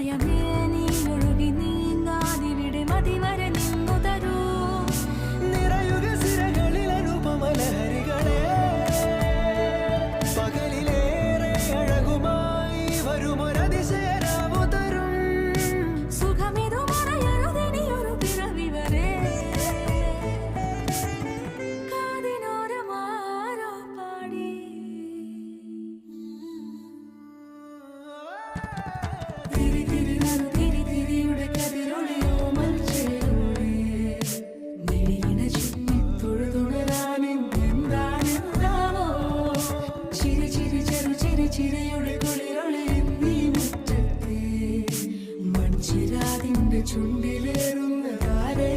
സമയമേ നീ ഒഴുകി നീങ്ങാതിവിടെ മതിവരെ നിന്നു തരൂ. നിറയുക സിരകളിൽ അനുപമലഹരികളെ, പകലിലേറെ അഴകുമായി വരുമൊരതിശയരാവു തരും. സുഖമിതു മറയരുതിനിയൊരു പിറവി വരെ. കാതിനോരമാരോ പാടി തിരി തിരി നറു തിരി തിരിയുടെ കതിരൊളിയോ മൽച്ചേരോടെ മിഴിയിണ ചുറ്റി തൊഴുതുണരാനെന്താണെന്താവോ. ചിരി ചിരി ചെറു ചിരി ചിരിയുടെ കുളിരൊളി നീ മുറ്റത്തെ മൺചിരാതിന്റെ ചുണ്ടിലേറുന്ന താരെ